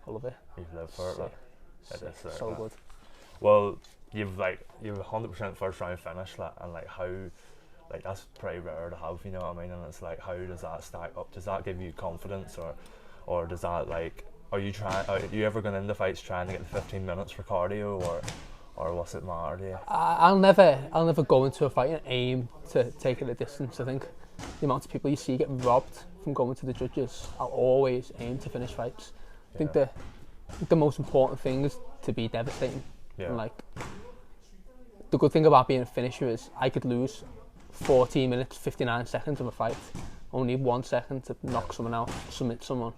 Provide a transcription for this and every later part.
I love it. You've lived for it, like. It Sick. is sick, So like. good. Well, you've 100% first round finish, like, and like how, like that's pretty rare to have, you know what I mean? And it's like, how does that stack up? Does that give you confidence, or does that, like, are you ever going into fights trying to get the 15 minutes for cardio, or what's it matter to you? I'll never go into a fight and aim to take it a distance. I think the amount of people you see getting robbed from going to the judges, I'll always aim to finish fights. I think the most important thing is to be devastating. Yeah. And like, the good thing about being a finisher is I could lose 14 minutes 59 seconds of a fight, only 1 second to knock someone out, submit someone.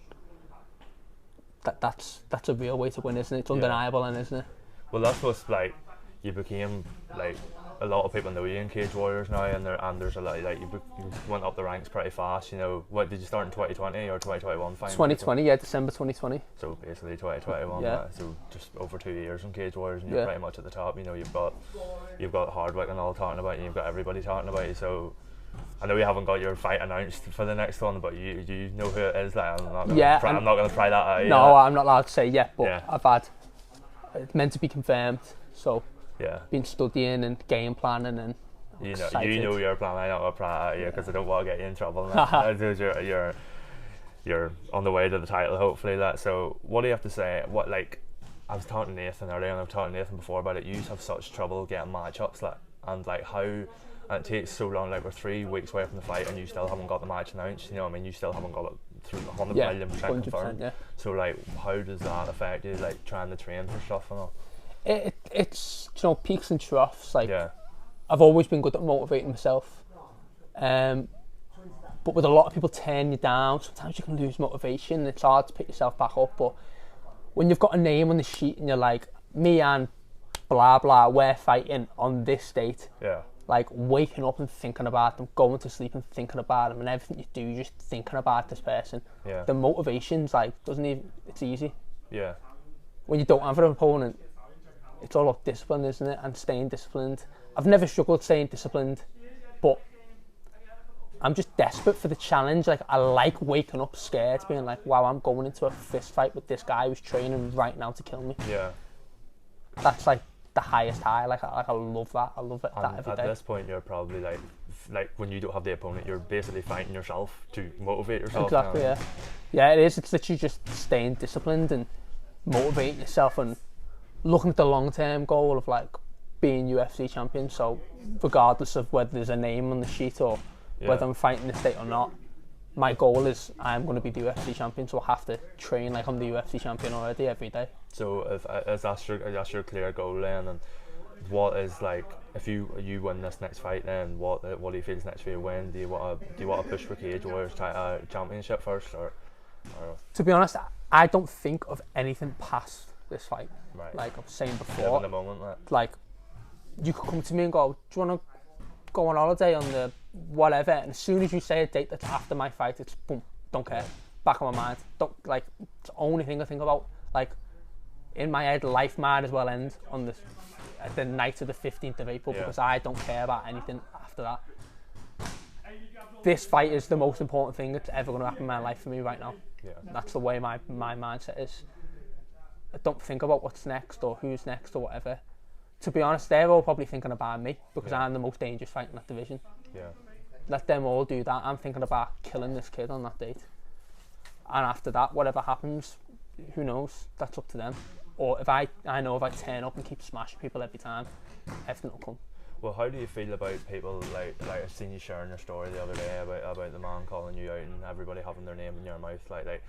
That's a real way to win, isn't it? It's undeniable, and isn't it? Well, that's what's like. You became like, a lot of people know you in Cage Warriors now, and there's a lot, like you went up the ranks pretty fast. You know, what did you start in 2020 or 2021? 2020, yeah, December 2020. So basically 2021. Yeah. So just over 2 years in Cage Warriors, and you're pretty much at the top. You know, you've got Hardwick and all talking about you. You've got everybody talking about you. So I know you haven't got your fight announced for the next one, but you know who it is. Like, I'm not going to pry that out. No, I'm not allowed to say yet, but yeah. I've had it's meant to be confirmed. So yeah, been studying and game planning, and you know your plan. I'm not going to pry out you because I don't want to get you in trouble. You're on the way to the title, hopefully. So what do you have to say? What, like, I was talking to Nathan earlier, and I've talked to Nathan before about it. You have such trouble getting matchups, like, and like how. And it takes so long, like we're 3 weeks away from the fight and you still haven't got the match announced, you know what I mean? You still haven't got it through 100% confirmed. Yeah. So like, how does that affect you, like trying to train for stuff and all? It's you know, peaks and troughs. Like, yeah. I've always been good at motivating myself. But with a lot of people tearing you down, sometimes you can lose motivation. It's hard to pick yourself back up. But when you've got a name on the sheet and you're like, me and blah blah, we're fighting on this date. Yeah. Like waking up and thinking about them, going to sleep and thinking about them, and everything you do, you're just thinking about this person. Yeah. The motivation's like, it's easy. Yeah. When you don't have an opponent, it's all about discipline, isn't it? And staying disciplined. I've never struggled staying disciplined, but I'm just desperate for the challenge. Like, I like waking up scared, being like, wow, I'm going into a fist fight with this guy who's training right now to kill me. Yeah. That's like the highest high. Like I love that. I love it. And that every day. At this point, you're probably like when you don't have the opponent, you're basically fighting yourself to motivate yourself. Exactly. Now. Yeah. Yeah, it is. It's literally just staying disciplined and motivating yourself and looking at the long-term goal of like being UFC champion. So regardless of whether there's a name on the sheet or whether I'm fighting this date or not, my goal is I'm going to be the UFC champion. So I have to train like I'm the UFC champion already every day. So if that's your clear goal then, and what is, like, if you win this next fight, then what do you feel is next for you? When do you want to push for Cage Warriors championship first, or? To be honest, I don't think of anything past this fight. Right. Like I was saying before, live in the moment, like you could come to me and go, do you want to go on holiday on the whatever? And as soon as you say a date that's after my fight, it's boom, don't care, back on my mind. Don't, like, it's the only thing I think about. Like, in my head, life might as well end on the night of the 15th of April because I don't care about anything after that. This fight is the most important thing that's ever going to happen in my life for me right now. Yeah. That's the way my mindset is. I don't think about what's next or who's next or whatever. To be honest, they're all probably thinking about me because I'm the most dangerous fight in that division. Yeah. Let them all do that. I'm thinking about killing this kid on that date. And after that, whatever happens, who knows? That's up to them. Or if I know if I turn up and keep smashing people every time, everything will come. Well, how do you feel about people like I've seen you sharing your story the other day about the man calling you out and everybody having their name in your mouth? Like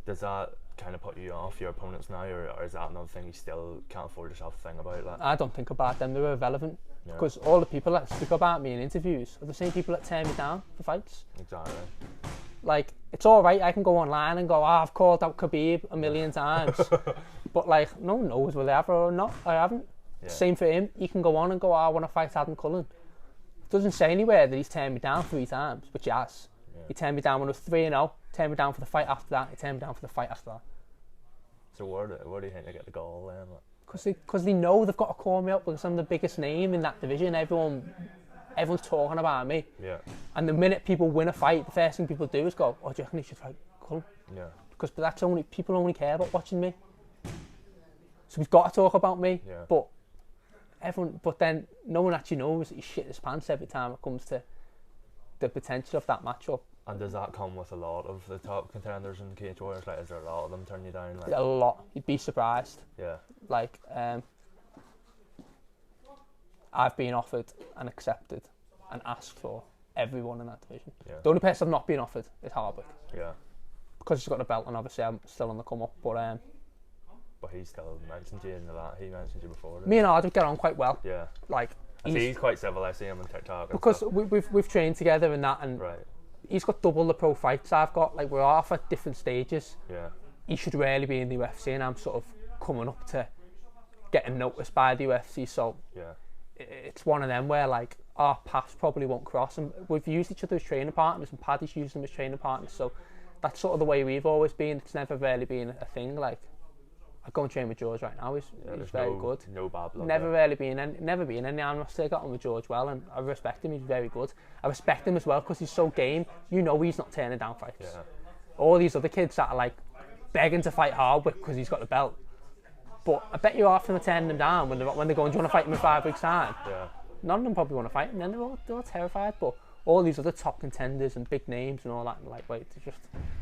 does that kind of put you off your opponents now, or is that another thing you still can't afford yourself to think about? Like? I don't think about them. They're irrelevant because all the people that speak about me in interviews are the same people that tear me down for fights. Exactly. Like, it's all right. I can go online and go, I've called out Khabib a million times, but like, no one knows whether I have or not. I haven't. Yeah. Same for him. He can go on and go, I want to fight Adam Cullen. It doesn't say anywhere that he's turned me down 3 times, which he has. Yeah. He turned me down when I was 3-0. Turned me down for the fight after that. He turned me down for the fight after that. So where do you think they get the goal then? Because they know they've got to call me up because I'm the biggest name in that division. Everyone's talking about me. Yeah. And the minute people win a fight, the first thing people do is go, oh, do you reckon he should fight Cullen? Yeah. because people only care about watching me. So we've got to talk about me, but then no one actually knows that you shit his pants every time it comes to the potential of that matchup. And does that come with a lot of the top contenders in Cage Warriors? Like, is there a lot of them turn you down? Like? A lot. You'd be surprised. Yeah. Like, I've been offered and accepted and asked for everyone in that division. Yeah. The only person I've not been offered is Hardwick. Yeah. Because he's got the belt, and obviously I'm still on the come up. But he still mentioned you in that. He mentioned you before. Me and Hardwick get on quite well. Yeah. Like, he's quite civil. I see him on TikTok. Because we've trained together and that, and right. He's got double the pro fights I've got. Like, we're off at different stages. Yeah. He should really be in the UFC, and I'm sort of coming up to getting noticed by the UFC. So yeah. It's one of them where, like, our paths probably won't cross, and we've used each other as training partners, and Paddy's used them as training partners. So that's sort of the way we've always been. It's never really been a thing. Like, I go and train with George right now. He's very good. No bad blood. Never been any animosity. I got on with George well, and I respect him. He's very good. I respect him as well because he's so game. You know he's not turning down fights. Yeah. All these other kids that are like begging to fight Hardwick because he's got the belt. But I bet you half of them are turning them down when they're going, do you want to fight him in 5 weeks' time? Yeah. None of them probably want to fight him. Then they're all terrified. But all these other top contenders and big names and all that, and lightweight,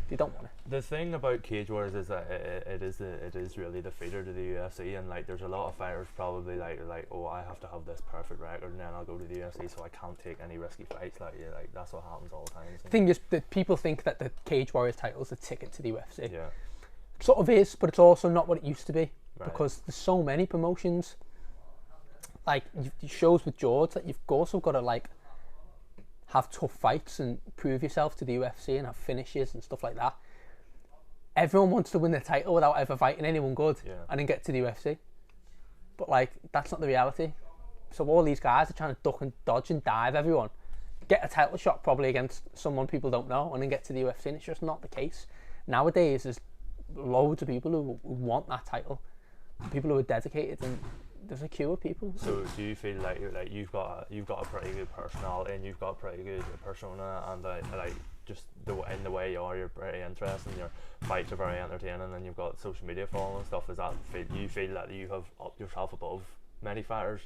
they don't want it. The thing about Cage Wars is that it is really the feeder to the UFC, and like there's a lot of fighters probably like oh, I have to have this perfect record and then I'll go to the UFC, so I can't take any risky fights. Like that's what happens all the time. The thing is that people think that the Cage Warriors title is a ticket to the UFC. Yeah. It sort of is, but it's also not what it used to be, right. Because there's so many promotions. Like shows with George that you've also got to like have tough fights and prove yourself to the UFC and have finishes and stuff like that. Everyone wants to win the title without ever fighting anyone good, and then get to the UFC. But like that's not the reality. So all these guys are trying to duck and dodge and dive everyone, get a title shot probably against someone people don't know, and then get to the UFC. And it's just not the case. Nowadays there's loads of people who want that title, people who are dedicated, and there's a queue of people. So do you feel like you've got a pretty good personality and you've got a pretty good persona, and like just in the way you are, you're pretty interesting, your fights are very entertaining, and you've got social media following and stuff? Is that you feel that you have upped yourself above many fighters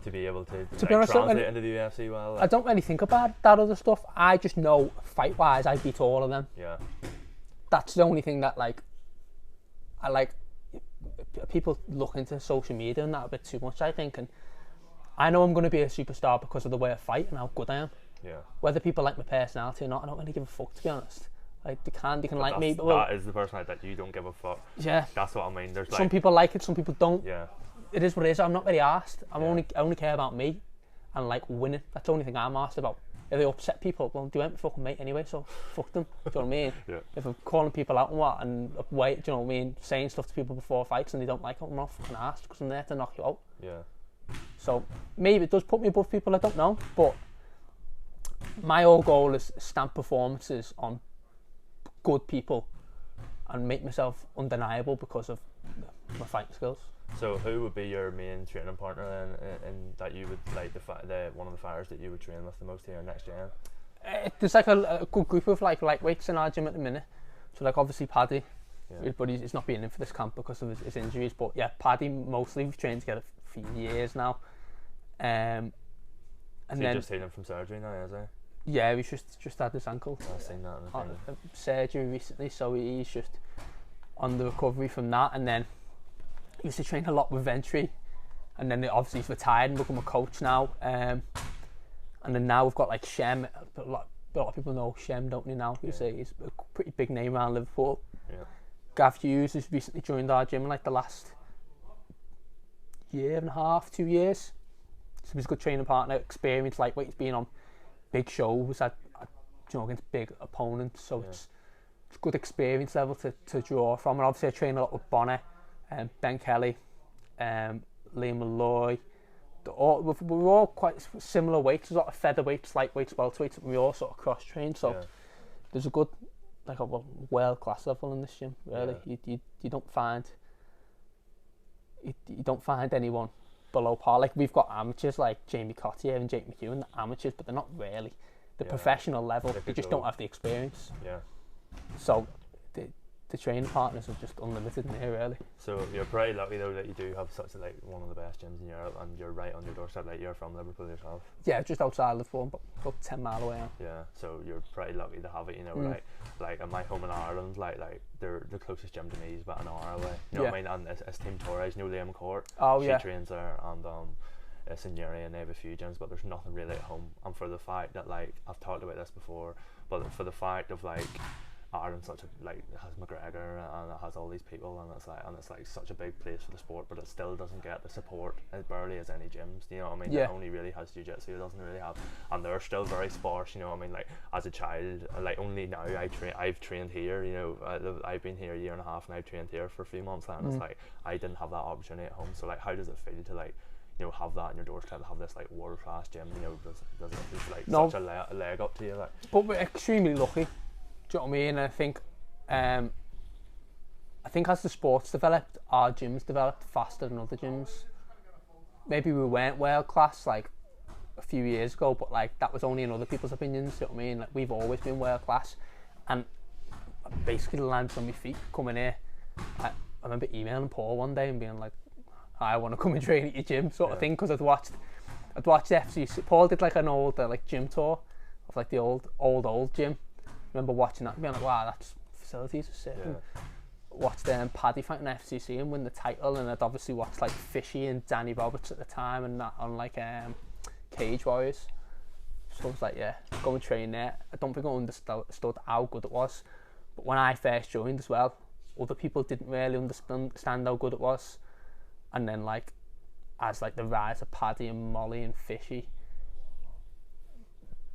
to be able to be honest, translate into the UFC well? I don't really think about that other stuff. I just know fight wise I beat all of them. Yeah. That's the only thing that I like. People look into social media and that a bit too much, I think, and I know I'm going to be a superstar because of the way I fight and how good I am. Yeah. Whether people like my personality or not, I don't really give a fuck, to be honest. Like they can like me, but that is the personality that you don't give a fuck. Yeah. That's what I mean. There's some people like it, some people don't. Yeah. It is what it is. I'm not very arsed. I only care about me and like winning. That's the only thing I'm arsed about. If they upset people, well, they ain't my fucking mate anyway, so fuck them. Do you know what I mean? Yeah. If I'm calling people out and wait, do you know what I mean? Saying stuff to people before fights and they don't like it, I'm not fucking arsed because I'm there to knock you out. Yeah. So maybe it does put me above people, I don't know, but my whole goal is stamp performances on good people and make myself undeniable because of my fighting skills. So who would be your main training partner then, and that you would like the one of the fighters that you would train with the most here in Next Gen? There's like a good group of like lightweights in our gym at the minute. So like obviously Paddy, but he's not being in for this camp because of his injuries. But yeah, Paddy mostly we've trained together for years now. And so then just healing from surgery now, is he? Yeah, he's just had his ankle. I've seen that. Surgery recently, so he's just on the recovery from that. And then he used to train a lot with Ventry, and then obviously he's retired and become a coach now. And then now we've got like Shem. A lot of people know Shem, don't they now? He's a pretty big name around Liverpool. Yeah. Gav Hughes has recently joined our gym in like the last year and a half, 2 years. So he's a good training partner, experienced lightweight. He's been on big shows against big opponents, so it's good experience level to draw from. And obviously I train a lot with Bonner, Ben Kelly, Liam Malloy. We're all quite similar weights. There's a lot of featherweights, lightweights, welterweights, and we all sort of cross train. So there's a good, like a world class level in this gym. Really, you don't find anyone below par. Like we've got amateurs like Jamie Cottier and Jake McEwen, the amateurs, but they're not really the professional level. They just don't have the experience. Yeah. So the training partners are just unlimited in here, really. So you're pretty lucky though that you do have such one of the best gyms in Europe, and you're right on your doorstep. Like, you're from Liverpool yourself. Yeah, just outside Liverpool, but about 10 mile away. Yeah, so you're pretty lucky to have it. You know, like in my home in Ireland, like the closest gym to me is about an hour away. You know what I mean? And it's Team Torres, you know, Liam Court. She trains there, and it's in Uri, and they have a few gyms, but there's nothing really at home. And for the fact that, like, I've talked about this before, but for the fact of, like, Ireland such a, like, it has McGregor and it has all these people, and it's like such a big place for the sport, but it still doesn't get the support. It barely has any gyms, you know what I mean? It only really has jiu-jitsu. It doesn't really have, and they're still very sparse, you know what I mean? Like, as a child, like, only now I've trained here, you know. I've been here a year and a half, and I've trained here for a few months, and it's like I didn't have that opportunity at home. So, like, how does it feel to, like, you know, have that in your doorstep, to have this, like, world-class gym, you know? Does it feel like such a leg up to you, like? But we're extremely lucky, do you know what I mean? And I think as the sport's developed, our gyms developed faster than other gyms. Maybe we weren't world class like a few years ago, but like that was only in other people's opinions, you know what I mean? Like, we've always been world class, and I basically landed on my feet coming here. I remember emailing Paul one day and being like, I want to come and train at your gym, sort of thing, because I'd watched FCC. Paul did like an old like gym tour of like the old gym. I remember watching that and being like, wow, that's facilities are sick. Watched Paddy fight in FCC and win the title, and I'd obviously watched like Fishy and Danny Roberts at the time, and that on like Cage Warriors. So I was like, yeah, go and train there. I don't think I understood how good it was, but when I first joined as well, other people didn't really understand how good it was. And then, like, as like the rise of Paddy and Molly and Fishy,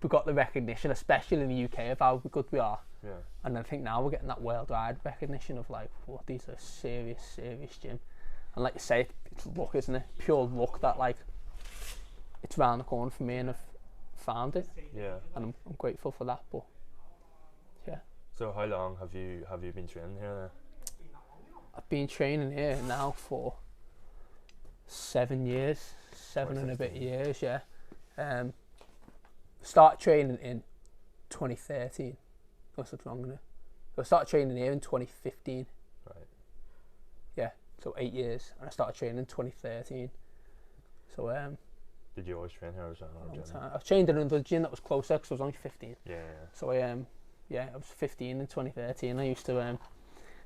we got the recognition, especially in the UK, of how good we are. Yeah. And I think now we're getting that worldwide recognition of, like, what, these are serious gym. And like you say, it's luck, isn't it? Pure luck that, like, it's round the corner for me and I've found it. Yeah. And I'm grateful for that. But yeah. So how long have you been training here then? I've been training here now for 7 years, 7 and a bit years, yeah. Started training in 2013. What's wrong with it? So I started training here in 2015. Right. Yeah, so 8 years, and I started training in 2013. So did you always train here, or was that another gym? I trained in another gym that was closer because I was only 15. Yeah. So I was 15 in 2013. I used to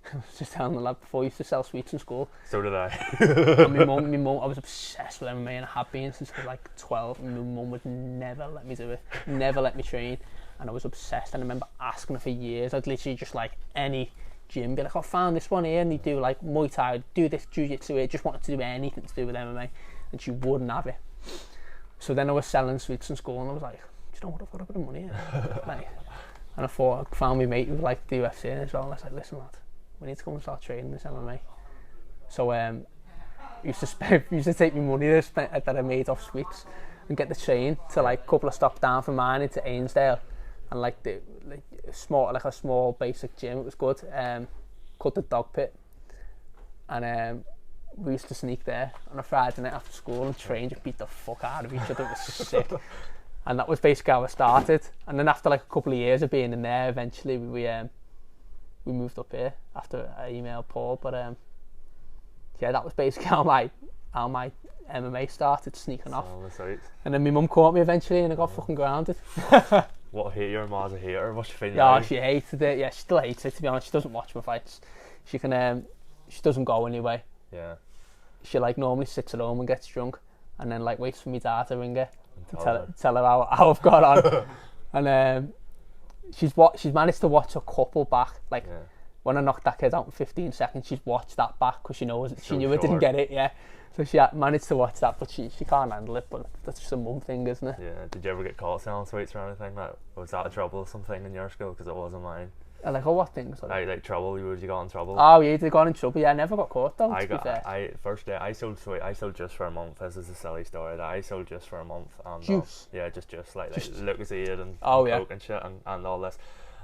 I was just telling the lad before, I used to sell sweets in school. So did I. And my mum, I was obsessed with MMA, and I had been since I was like 12, and my mum would never let me do it, never let me train, and I was obsessed. And I remember asking her for years. I'd literally just, like, any gym, be like, I found this one here, and they do like Muay Thai, do this jiu-jitsu here, just wanted to do anything to do with MMA, and she wouldn't have it. So then I was selling sweets in school, and I was like, do you know what, I've got a bit of money here. Like, and I found my mate who liked the UFC as well, and I was like, listen lad, we need to go and start training this MMA. So used to take me money that I made off sweets and get the train to like a couple of stops down from mine into Ainsdale, and like a small basic gym. It was good. Called the Dog Pit, and we used to sneak there on a Friday night after school and train, just beat the fuck out of each other. It was sick. And that was basically how I started. And then after like a couple of years of being in there, eventually we moved up here after I emailed Paul. But yeah, that was basically how my MMA started, sneaking off. And then my mum caught me eventually, and I got fucking grounded. What, hate your mum's a hater? What's your feeling? Yeah, she hated it. Yeah, she still hates it, to be honest. She doesn't watch my fights. She doesn't go anyway. Yeah. She like normally sits at home and gets drunk, and then like waits for me dad to ring her and tell her how I've got on. And she's managed to watch a couple back. Like when I knocked that kid out in 15 seconds, she's watched that back because she knew I didn't get it. Yeah. So she managed to watch that, but she can't handle it. But that's just a mum thing, isn't it? Yeah. Did you ever get caught selling sweets or anything? Like, was that a trouble or something in your school? Because it wasn't mine. Like, oh, what things? Like trouble. You got in trouble? Oh yeah, they got in trouble. Yeah, I never got caught though. First day I sold sweet. I sold just for a month. This is a silly story. That I sold just for a month. And juice. Yeah, just like Lucozade and Coke and shit and all this.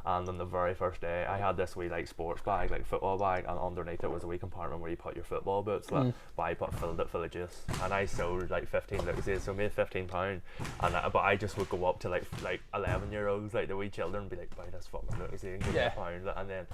And on the very first day, I had this wee like sports bag, like football bag, and underneath it was a wee compartment where you put your football boots. Like, but I filled it full of juice, and I sold like 15 litres, so I made £15. And but I just would go up to like 11-year-olds, like the wee children, and be like, buy this fucking litre and give me £1, like, and then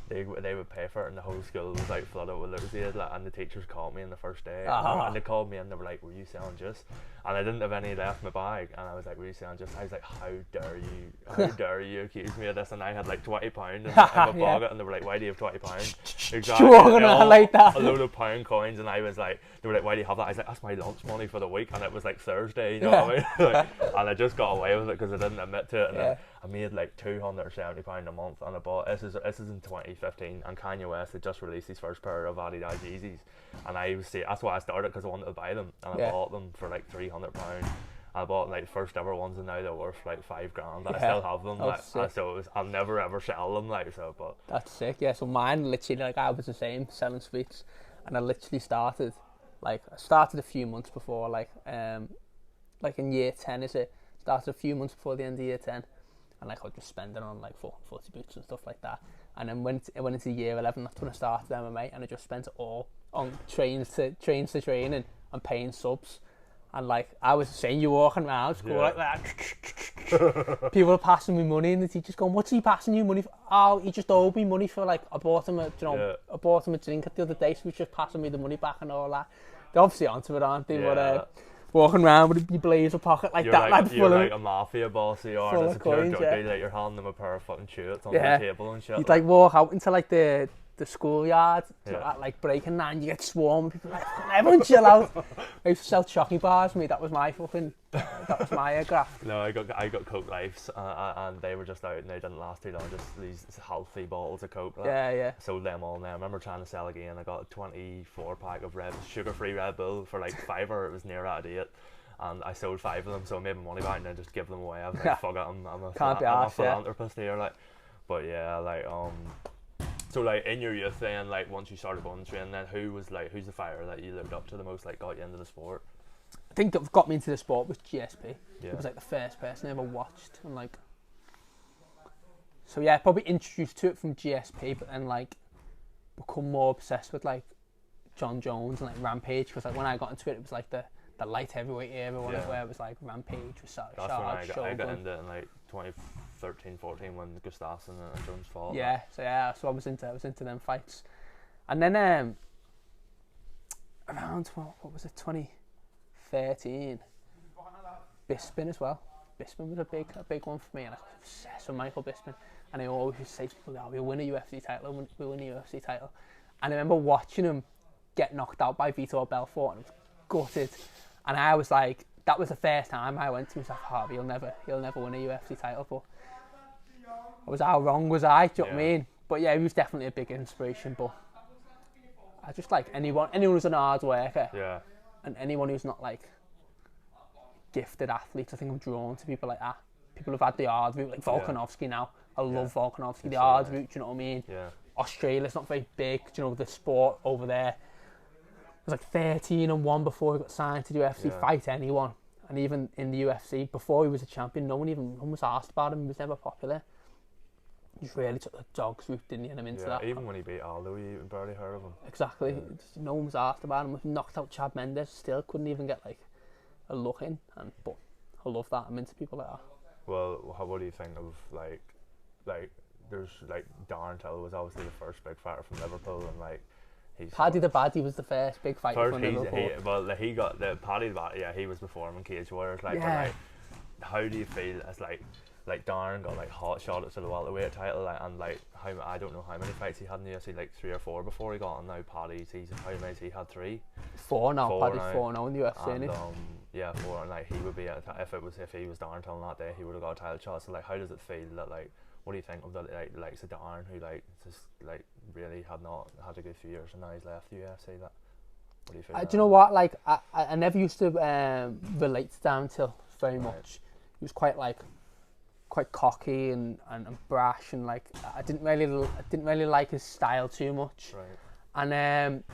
they would pay for it, and the whole school was like flooded with litres, like, and the teachers called me on the first day, and they called me and they were like, were you selling juice? And I didn't have any left in my bag, and I was like, were you selling juice? I was like, how dare you accuse me of this? And I had like £20 in my pocket, and they were like, why do you have £20? Exactly. Like that. A load of pound coins, and I was like, they were like, why do you have that? I was like, that's my lunch money for the week, and it was like Thursday, you know what I mean? Like, and I just got away with it because I didn't admit to it, and I made like £270 a month, and I bought, this is in 2015, and Kanye West had just released his first pair of Adidas Yeezys, and that's why I started, because I wanted to buy them, and I bought them for like £300. I bought like first ever ones, and now they're worth like £5,000. I still have them, like, so I'll never ever sell them, like, so. But that's sick. Yeah, so mine literally, like, I was the same, selling sweets, and I literally started a few months before, like in year 10, is it? Started a few months before the end of year 10, and like I was just spending on like 40 boots and stuff like that. And then when it went into year 11, that's when I started MMA, and I just spent it all on trains to training and paying subs. And like I was saying, you walking around school like that, people are passing me money, and the teacher's going, "What's he passing you money for?" "Oh, he just owed me money for, like, I bought him a drink the other day, so he's just passing me the money back and all that." They're obviously onto it, aren't they? But walking around with your blazer pocket like that, like, you're like a mafia boss, you are. Full of coins, like you're handing them a pair of fucking shirts on the table and shit. You'd like walk out into like the schoolyard at like breaking 9, you get swarmed, people like, everyone chill out. I used to sell chocolate bars, that was my graph. No, I got Coke Lives, and they were just out, and they didn't last too long, just these healthy bottles of Coke. Like. Sold them all now. I remember trying to sell again, I got a 24 pack of sugar-free Red Bull for like £5, it was near out of date. And I sold 5 of them, so I made my money back and then just give them away. I was like, fuck it, I'm a philanthropist here, like. But yeah, like, so like in your youth then, like once you started going to train, then who's the fighter that you looked up to the most, like got you into the sport? I think that got me into the sport was GSP. Yeah. It was like the first person I ever watched, and like, so yeah, probably introduced to it from GSP, but then like become more obsessed with like John Jones and like Rampage, because like when I got into it, it was like the light heavyweight era, where it was like Rampage was so that's when I got into it in like 2013-14 when Gustafsson and Jones fought. So I was into them fights, and then around what was it, 2013, Bisping as well. Bisping was a big one for me, and I was obsessed with Michael Bisping, and I always used to say to people, "Oh, we'll win a UFC title, we'll win a UFC title." And I remember watching him get knocked out by Vitor Belfort, and I was gutted. And I was like, that was the first time I went to myself, he'll never win a UFC title. But how wrong was I? Do you know what I mean? But yeah, he was definitely a big inspiration. But I just like anyone who's an hard worker, and anyone who's not like gifted athletes. I think I'm drawn to people like that. People who've had the hard route, like Volkanovski now. I love Volkanovski, the hard route. Do you know what I mean? Yeah. Australia's not very big. Do you know the sport over there? He was like 13-1 before he got signed to the UFC. Fight anyone, and even in the UFC before he was a champion, no one was asked about him. He was never popular. He just really took the dog's route, didn't he? And I'm into that. Even when he beat Aldo, you barely heard of him. Exactly. No one was asked about him. He knocked out Chad Mendes. Still couldn't even get like a look in. But I love that. I'm into people like that. Well, what do you think of like there's like Darren Till was obviously the first big fighter from Liverpool, and like. Paddy the Baddy was the first big fighter from Liverpool. He got the Paddy the Baddy. Yeah, he was before him in Cage Warriors. But like, how do you feel as like Darren got like hot shot at the welterweight title, and like how, I don't know how many fights he had in the UFC, like 3 or 4 before he got, and now Paddy's how many he had 3? 4 now. Paddy's 4 now in the UFC. And 4, and like he would be if he was Darren Till that day, he would have got a title shot. So like, how does it feel that like? What do you think of the likes of Darren, who like just like really had a good few years, and now he's left the UFC? What do you feel? Do you know what? Like I never used to relate to Darren Till very much. He was quite cocky and brash, and like I didn't really like his style too much. Right. And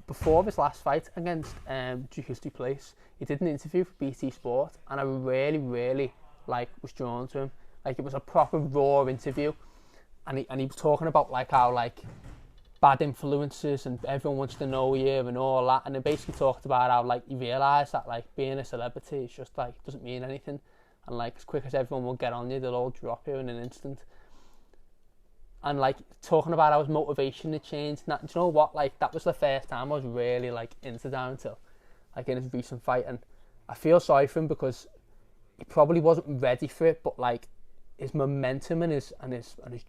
before his last fight against Dricus Du Plessis, he did an interview for BT Sport, and I really was drawn to him. Like, it was a proper raw interview, and he was talking about like how like bad influences and everyone wants to know you and all that, and he basically talked about how like he realised that like being a celebrity is just like doesn't mean anything, and like as quick as everyone will get on you, they'll all drop you in an instant. And like talking about how his motivation had changed. Now, do you know what? Like that was the first time I was really like into Downhill, like in his recent fight, and I feel sorry for him because he probably wasn't ready for it, but like his momentum and his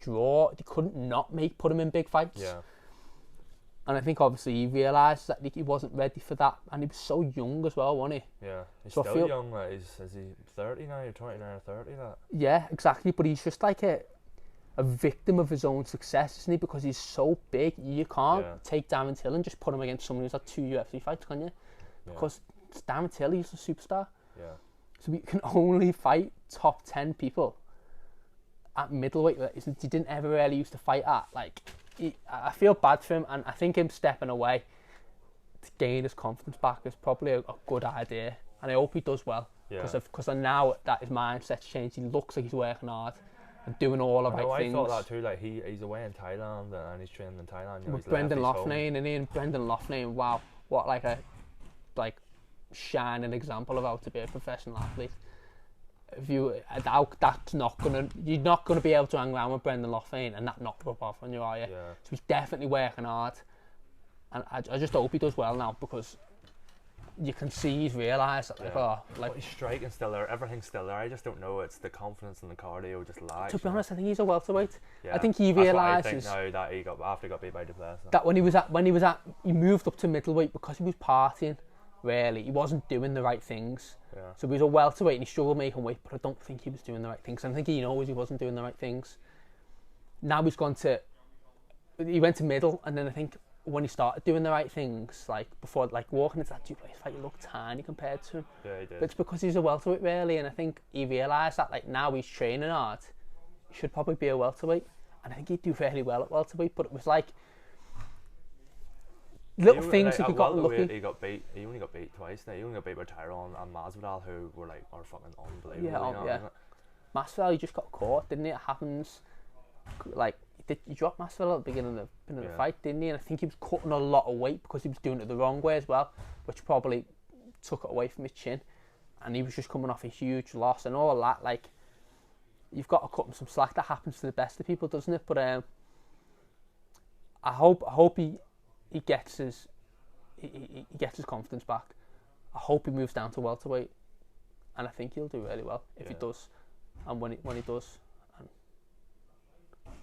draw, they couldn't not put him in big fights. Yeah. And I think obviously he realised that he wasn't ready for that, and he was so young as well, wasn't he? Yeah, he's so still young. Like, is he 30 now? Or 29 or 30? That. Yeah, exactly. But he's just like a victim of his own success, isn't he? Because he's so big, you can't take Darren Till and just put him against someone who's had 2 UFC fights, can you? Because it's Darren Till, he's a superstar. Yeah. So we can only fight top 10 people at middleweight. He didn't ever really used to fight at. Like, I feel bad for him, and I think him stepping away to gain his confidence back is probably a good idea. And I hope he does well. Because now that his mindset's changed, he looks like he's working hard and doing all the right things. I thought that too. Like he's away in Thailand and he's training in Thailand. You know, with Brendan Loughnane, and Brendan Loughnane, wow, what like a shining example of how to be a professional athlete. If you you're not gonna be able to hang around with Brendan Loughnane and that not rub off on you, are you? Yeah. So he's definitely working hard, and I just hope he does well now, because you can see he's realised that but he's striking still there, everything's still there. I just don't know. It's the confidence and the cardio just lags. To be honest, I think he's a welterweight. Yeah. I think he realises. I think now that after he got beat by Duplessis. That he moved up to middleweight because he was partying. Really, he wasn't doing the right things. Yeah. So he was a welterweight and he struggled making weight, but I don't think he was doing the right things. I think he knows he wasn't doing the right things. Now he went to middle, and then I think when he started doing the right things, like before, like walking into that Duplessis fight, he looked tiny compared to him. Yeah, he did. But it's because he's a welterweight, really, and I think he realised that like now he's training hard, he should probably be a welterweight, and I think he'd do fairly well at welterweight. But it was like little things if he got lucky. He only got beat twice. Now he only got beat by Tyrone and Masvidal, who are fucking unbelievable. Yeah. Masvidal, he just got caught, didn't he? It happens. Like he dropped Masvidal at the beginning of the fight, didn't he? And I think he was cutting a lot of weight because he was doing it the wrong way as well, which probably took it away from his chin. And he was just coming off a huge loss and all that. Like, you've got to cut him some slack. That happens to the best of people, doesn't it? But I hope he gets his confidence back. I hope he moves down to welterweight, and I think he'll do really well if he does. And when he does, and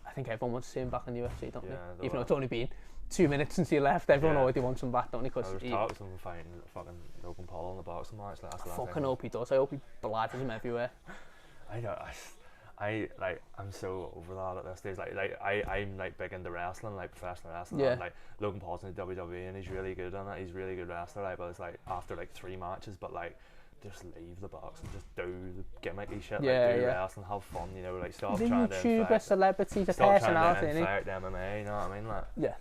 I think everyone wants to see him back in the UFC, don't they? Even though it's only been 2 minutes since he left, everyone already wants him back, don't they? Because he talks him fighting fucking Logan Paul in the boxing match. Like, I fucking hope he does. I hope he bladders him everywhere. I'm so over that at this stage. I'm like big into wrestling, like professional wrestling. Yeah. And, like Logan Paul's in the WWE and he's really good on it. He's a really good wrestler. Like, but it's like after like 3 matches, but like just leave the box and just do the gimmicky shit. Like do wrestling, have fun. You know, like stop trying to YouTuber, celebrities, a personality. Infect MMA. You know what I mean? Like, yeah.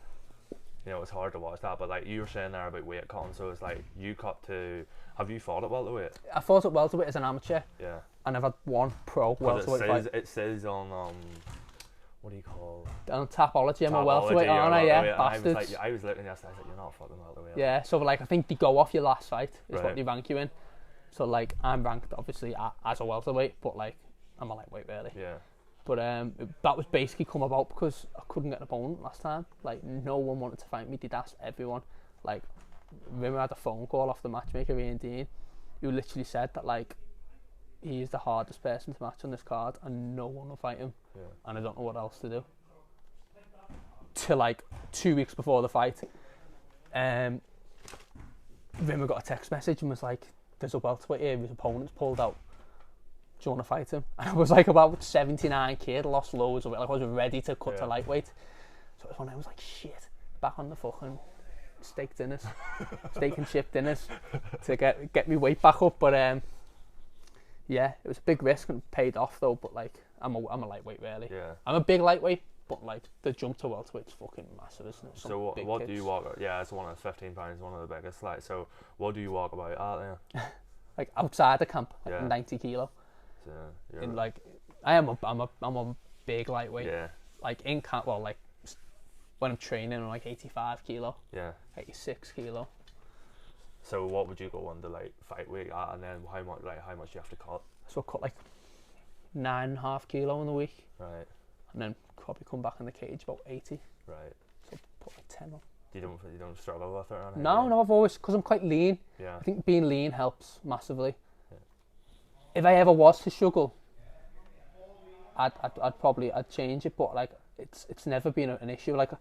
You know, it's hard to watch that, but like you were saying there about weight cutting, so it's like you cut to. Have you fought at welterweight? I fought at welterweight as an amateur. Yeah. And I've had one pro welterweight fight. It says on what do you call? On Tapology, I'm a welterweight, aren't I? Yeah, bastards. I was looking yesterday. I was like, you're not fucking welterweight. Yeah, so like I think they go off your last fight is what they rank you in. So like I'm ranked obviously as a welterweight, but like I'm a lightweight really. Yeah. But that was basically come about because I couldn't get an opponent last time. Like no one wanted to fight me. They'd asked everyone. Like, remember I had a phone call off the matchmaker Ian Dean, who literally said that like he is the hardest person to match on this card and no one will fight him. Yeah. And I don't know what else to do. Till like 2 weeks before the fight, Rimmer got a text message and was like, "There's a welterweight here. His opponent's pulled out. Do you want to fight him?" And I was like about 79 kid, lost loads of it. Like I was ready to cut to lightweight. So it was when I was like, shit, back on the fucking steak dinners, steak and chip dinners to get me weight back up. But yeah, it was a big risk and paid off though. But like I'm a lightweight really. Yeah. I'm a big lightweight, but like the jump to welterweight's fucking massive, isn't it? So what do you walk? Yeah, it's one of the 15 pounds, one of the biggest. Like, so what do you walk about at then? Like outside the camp, like 90 kilo. So, in like I'm a big lightweight. Yeah. like in camp, well, like when I'm training, I'm like 85 kilo, Yeah. 86 kilo. So what would you go under like fight weight at, and then how much you have to cut? So I cut like 9.5 kilo in the week, Right. and then probably come back in the cage about 80. Right. So put like 10 on. You don't struggle with it or anything? No, I've always, because I'm quite lean. Yeah. I think being lean helps massively. Yeah. If I ever was to struggle, I'd change it, but like it's never been an issue. Like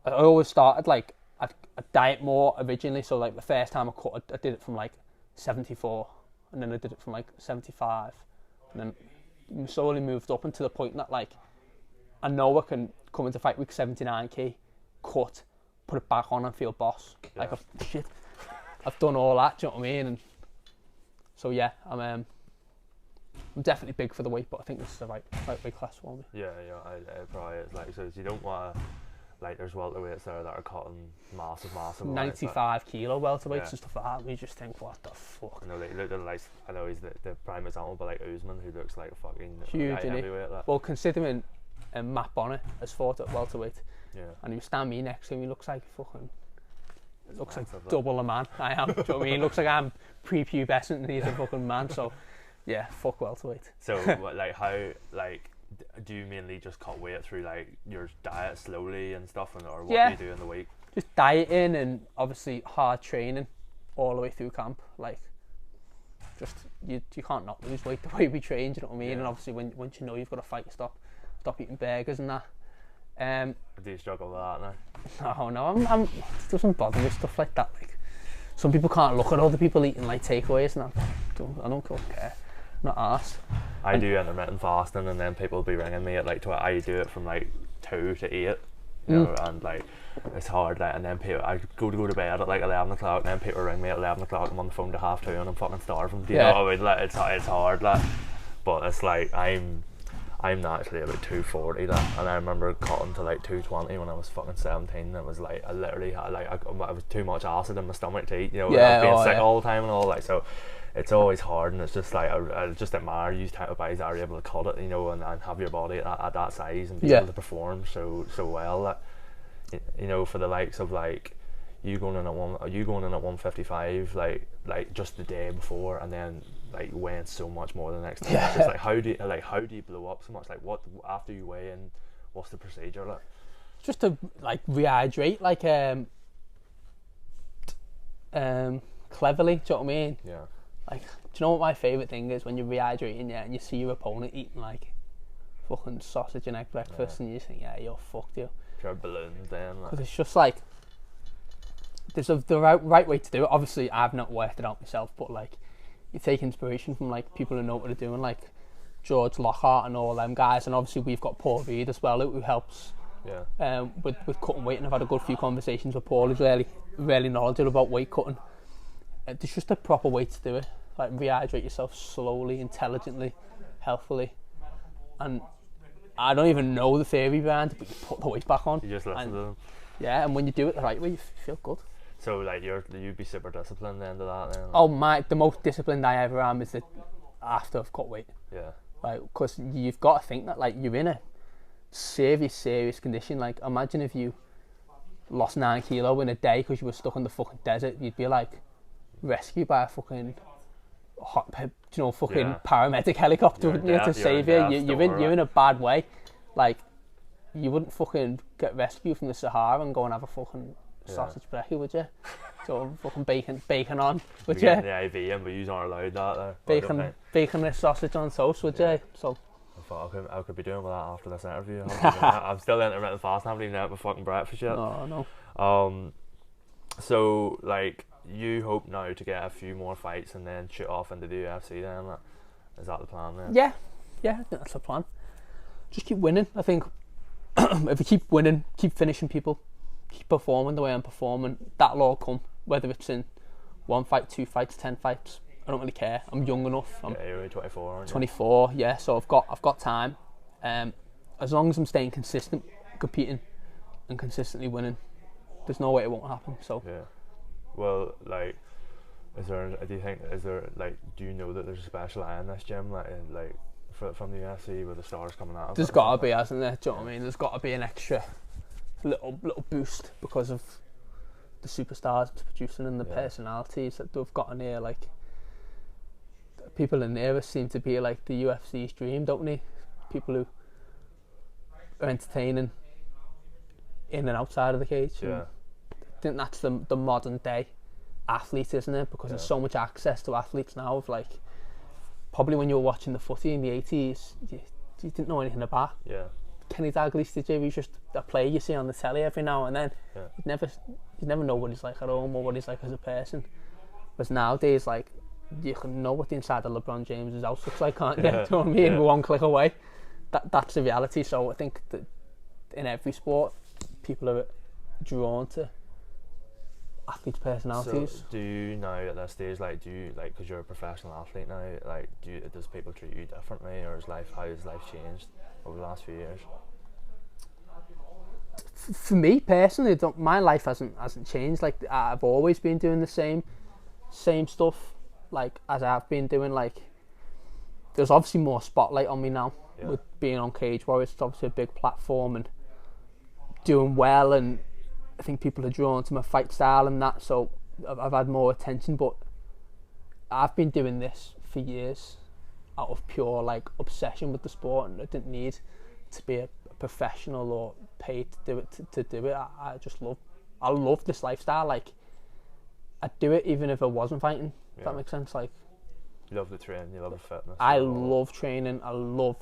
I always started like I'd diet more originally, so like the first time I cut, I did it from like 74, and then I did it from like 75, and then slowly moved up until the point that like I know I can come into fight week 79 kg, cut, put it back on and feel boss. Yeah. Like I've done all that, do you know what I mean? And so yeah, I'm definitely big for the weight, but I think this is the right weight class for me. Yeah, it probably is. Like, so you don't want to, like, there's welterweights there that are cutting massive 95 kilo welterweights yeah. and stuff like that. We just think, what the fuck? You know, like I know he's the prime example, but like Usman, who looks like a fucking huge, heavyweight. Like. Well, considering Matt Bonner has fought at welterweight, yeah, and you stand me next to him, he looks like fucking. Looks like massive, double a man I am. Do you know what I mean? Looks like I'm prepubescent and he's a fucking man. So, yeah, fuck welterweight. So, like, how, like, do you mainly just cut weight through like your diet slowly and stuff, or what do you do in the week? Just dieting and obviously hard training all the way through camp. Like, just you can't not lose weight the way we train. Do you know what I mean? Yeah. And obviously, once you know you've got to fight, stop eating burgers and that. Do you struggle with that now? No, it doesn't bother me stuff like that. Like, some people can't look at other people eating like takeaways, and I don't care. Not asked. I do intermittent fasting, and then people will be ringing me at like I do it from like 2 to 8, you know, and like it's hard. Like, and then I go to bed at like 11 o'clock, and then people ring me at 11 o'clock. I'm on the phone to 1:30, and I'm fucking starving. Do you know what I mean? Like, it's hard, like, but it's like I'm naturally about 240, like, and I remember cutting to like 220 when I was fucking 17. It was like I literally had like I was too much acid in my stomach to eat, you know, I was being sick all the time and all, like, so it's always hard. And it's just like I just admire you type of guys that are able to cut it, you know, and have your body at that size and be able to perform so well, that, you know, for the likes of like you going in at 155 like just the day before, and then like weighing so much more the next time. It's just like how do you blow up so much? Like, what after you weigh in, what's the procedure like? Just to like rehydrate, like cleverly. Do you know what I mean? Yeah. Like, do you know what my favourite thing is? When you're rehydrating, and you see your opponent eating like fucking sausage and egg breakfast, and you just think, yeah, you're fucked, you. Pure balloons then. Because it's just like there's the right way to do it. Obviously, I've not worked it out myself, but like you take inspiration from like people who know what they're doing, like George Lockhart and all them guys, and obviously we've got Paul Reed as well, who helps with cutting weight, and I've had a good few conversations with Paul, who's really knowledgeable about weight cutting. There's just a proper way to do it, like rehydrate yourself slowly, intelligently, healthfully, and I don't even know the theory behind it, but you put the weight back on. You just listen to them. Yeah, and when you do it the right way, you feel good. So like you'd be super disciplined then to that then? Oh, the most disciplined I ever am is after I've cut weight. Yeah. Like, because you've got to think that like you're in a serious condition. Like, imagine if you lost 9 kilo in a day because you were stuck in the fucking desert. You'd be like rescued by a fucking paramedic helicopter, wouldn't you, to save you? You're in a bad way. Like, you wouldn't fucking get rescued from the Sahara and go and have a fucking sausage brekkie, would you? So fucking bacon on, would you? The IV, and we aren't allowed that there. Baconless sausage on toast, would you? So I thought I could be doing with that after this interview. I'm still intermittent fast. I haven't even had my fucking breakfast yet. Oh no. So like, you hope now to get a few more fights and then shoot off into the UFC then? Is that the plan then? Yeah, I think that's the plan. Just keep winning. I think if you keep winning, keep finishing people, keep performing the way I'm performing, that'll all come. Whether it's in 1 fight, 2 fights, 10 fights, I don't really care. I'm young enough. You're 24, aren't you? 24, yeah, so I've got time. As long as I'm staying consistent, competing and consistently winning, there's no way it won't happen. So yeah. Well, like, do you know that there's a special eye in this gym, like from the UFC with the stars coming out? There's got to be, hasn't there? Do you know what I mean? There's got to be an extra little boost because of the superstars it's producing and the personalities that they've got in here. Like, people in there seem to be like the UFC's dream, don't they? People who are entertaining in and outside of the cage. Yeah. I think that's the modern day athlete, isn't it? Because there's so much access to athletes now. Of like, probably when you were watching the footy in the 80s, you didn't know anything about. Yeah. Kenny Dalglish, did you? He was just a player you see on the telly every now and then. Yeah. You'd never know what he's like at home or what he's like as a person. Whereas nowadays, like, you can know what the inside of LeBron James's house looks like, can't you? Do you know what I mean? We're one click away. That's the reality. So I think that in every sport, people are drawn to athletes' personalities. So do you now at this stage, like, because you're a professional athlete now, like, does people treat you differently, or how has life changed over the last few years? For me personally, my life hasn't changed. Like, I've always been doing the same stuff, like, as I've been doing. Like, there's obviously more spotlight on me now with being on Cage Warriors. It's obviously a big platform and doing well, and I think people are drawn to my fight style and that, so I've had more attention. But I've been doing this for years out of pure like obsession with the sport, and I didn't need to be a professional or paid to do it. I love this lifestyle. Like, I'd do it even if I wasn't fighting. If that makes sense. Like, you love the training, you love the fitness. I love training. I love,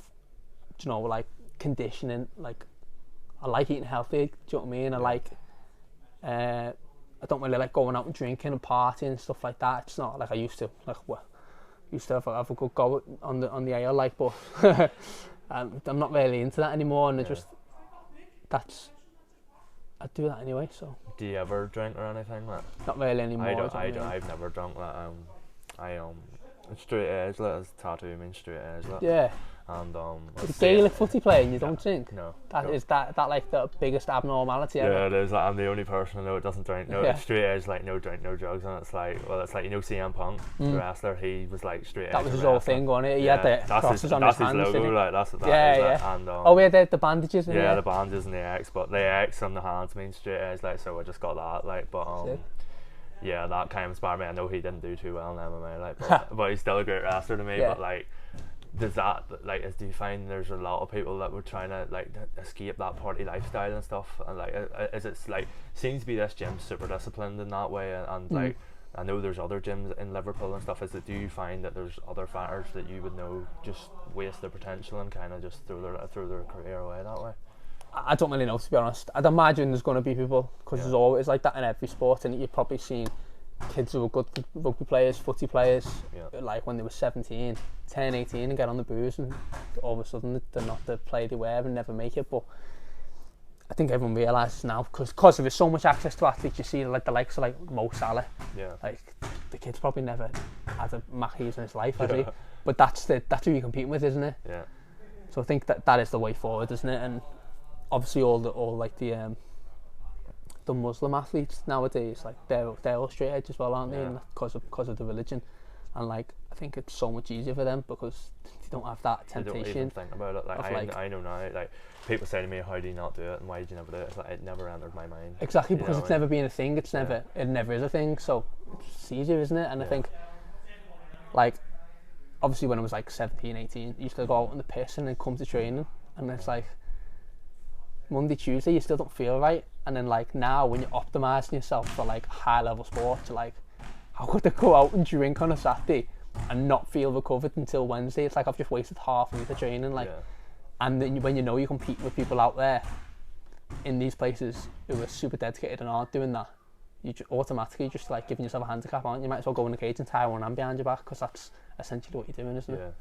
like, conditioning. Like, I like eating healthy. Do you know what I mean? I like. I don't really like going out and drinking and partying and stuff like that. It's not like I used to. Like, used to have a good go on the ale, like, but I'm not really into that anymore. And I do that anyway. So. Do you ever drink or anything? Like? Not really anymore. I've never drunk that. Straight edge, like, as tattoo means straight edge. Like. Yeah. And the Gaelic footy player and you don't drink? No. Is that like the biggest abnormality ever? Yeah, it is. Like, I'm the only person I know that doesn't drink. No, straight edge, like, no drink, no drugs, and it's like CM Punk, the wrestler. He was like straight edge. That was his whole thing, wasn't it? He had the crosses on his hands. That's his logo, like, that's what that is. Like, and, we had the bandages. The bandages and the X, but the X on the hands means straight edge. Like, so I just got that. Like, but yeah, that kind of inspired me. I know he didn't do too well in MMA, like, but he's still a great wrestler to me. But like, does that, like, do you find there's a lot of people that were trying to like escape that party lifestyle and stuff, and like, is it like, seems to be this gym super disciplined in that way, and like, I know there's other gyms in Liverpool and stuff. Do you find that there's other fighters that you would know just waste their potential and kind of just throw their career away that way? I don't really know, to be honest. I'd imagine there's going to be people, because there's always like that in every sport, and you've probably seen kids who are good rugby players, footy players, like when they were 17, 10, 18 and get on the booze, and all of a sudden they're not the player they were and never make it. But I think everyone realises now, because there's so much access to athletes. You see like the likes of like Mo Salah, like the kid's probably never had a Macca's in his life, has he? But that's who you're competing with, isn't it? Yeah. So I think that is the way forward, isn't it? And obviously all the Muslim athletes nowadays, like they're all straight edge as well, aren't they? And because of the religion, and like I think it's so much easier for them because they don't have that temptation. They don't even think about it. Like, I know now, like, people say to me, "How do you not do it? And why did you never do it?" It's like, it never entered my mind. Exactly, because it's never been a thing. It never is a thing. So it's easier, isn't it? And I think, like, obviously when I was like 17, 18, I used to go out on the piss and then come to training, and it's like Monday, Tuesday, you still don't feel right. And then like now, when you're optimising yourself for like high level sports, you're like, how could I go out and drink on a Saturday and not feel recovered until Wednesday? It's like I've just wasted half a week of training. Like, and then when you know you compete with people out there in these places who are super dedicated and aren't doing that, you automatically just like giving yourself a handicap, aren't you? You might as well go in the cage and tie one hand behind your back, because that's essentially what you're doing, isn't it?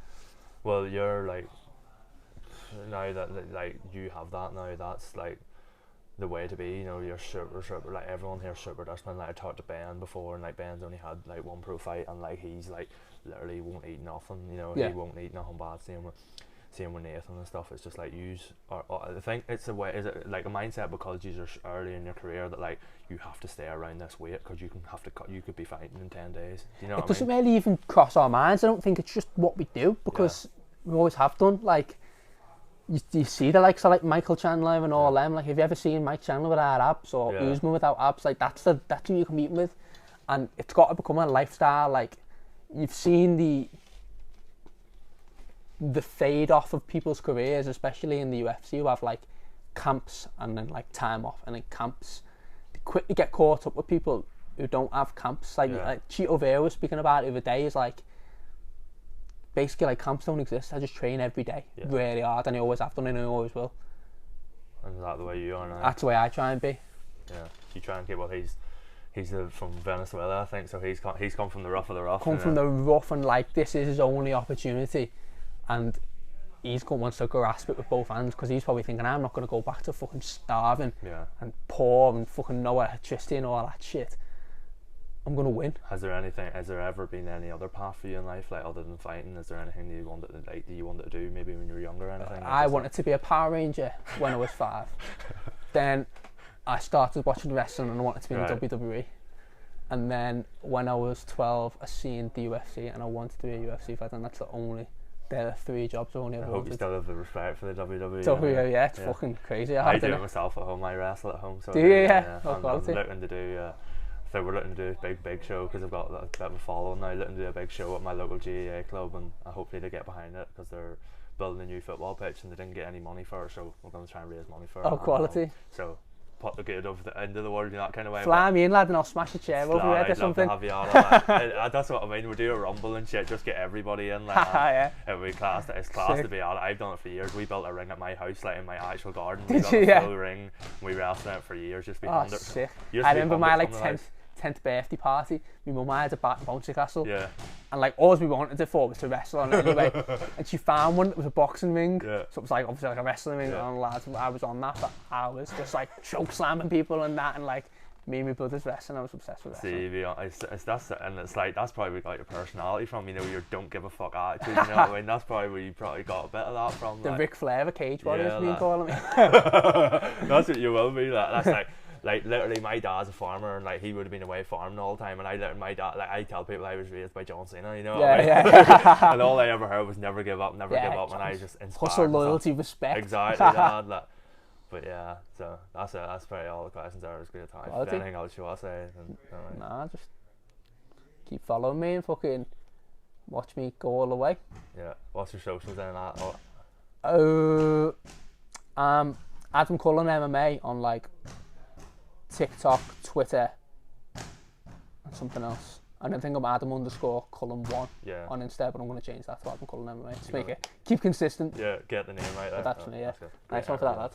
Well, you're like, now that like you have that now, that's like the way to be, you know. You're super, like, everyone here's super disciplined. Like, I talked to Ben before, and like Ben's only had like one pro fight, and like he's like literally won't eat nothing, you know. He won't eat nothing bad. Same with Nathan and stuff. It's just like I think it's a way, is it like a mindset, because you're early in your career, that like you have to stay around this weight because you could be fighting in 10 days. Do you know what I mean? It doesn't really even cross our minds. I don't think it's just what we do, because We always have done. Like, you see the likes of like Michael Chandler and all them. Like, have you ever seen Mike Chandler without abs or Usman without abs? Like, that's who you're competing with, and it's got to become a lifestyle. Like, you've seen the fade off of people's careers, especially in the UFC, who have like camps and then like time off and then camps. They quickly get caught up with people who don't have camps. Like Cheeto Vera was speaking about it the other day. Is like, basically, like, camps don't exist. I just train every day, really hard, and I always have done, and I always will. And is that the way you are now? That's the way I try and be. Yeah, you try and keep. Well, he's from Venezuela, I think. So he's come from the rough of the rough. Come from the rough, and like, this is his only opportunity, and wants to grasp it with both hands, because he's probably thinking, I'm not going to go back to fucking starving and poor and fucking no electricity and all that shit. I'm going to win. Has there ever been any other path for you in life, like, other than fighting? Is there anything that you wanted to do maybe when you were younger or anything? I wanted to be a Power Ranger when I was 5. Then I started watching wrestling and I wanted to be in WWE. And then when I was 12, I seen the UFC and I wanted to be a UFC fighter, and that's they're the 3 jobs I only ever wanted. I hope you still have the respect for the WWE. It's fucking crazy. I do it myself at home. I wrestle at home. So do you? I'm looking to do... So we're looking to do a big show, because I've got a bit of a following now, looking to do a big show at my local GAA club, and hopefully they get behind it, because they're building a new football pitch and they didn't get any money for it, so we're going to try and raise money for it. Oh, quality. So put the good of the end of the world in that kind of way. Fly me in, lad, and I'll smash a chair over your head or something. I'd love to have you on. That's what I mean, we'll do a rumble and shit, just get everybody in. Like, it'll be class. It's class to be on it. I've done it for years. We built a ring at my house, like in my actual garden. We got a full ring. We wrestled it for years, just be hundreds. Sick. I remember my like 10th birthday party. My mum had a bouncy castle, and like all we wanted it for was to wrestle on it anyway. And she found one that was a boxing ring, so it was like obviously like a wrestling ring. And lads, I was on that for hours, just like choke slamming people and that, and like me and my brothers wrestling. I was obsessed with wrestling. It's like that's probably where you got your personality from. You know, your don't give a fuck attitude. You know what I mean? That's probably where you probably got a bit of that from. The Ric Flair of Cage Warriors, being calling me. That's what you will be. That's like literally, my dad's a farmer, and like he would have been away farming all the time, and my dad, like, I tell people I was raised by John Cena, you know what I mean? And all I ever heard was never give up, and I just inspired. Hustle, loyalty, respect. Exactly, Dad. Like, but yeah, so that's it. That's probably all the questions are. It's good time. If anything else you want to say? Nah, just keep following me and fucking watch me go all the way. Yeah. What's your socials then? Adam Cullen MMA on like TikTok, Twitter, and something else. I don't think I'm Adam_Cullen1 on Insta, but I'm going to change that to Adam Cullen MMA. Just make it keep consistent. Yeah, get the name right there. That's me, Nice one for that, lad.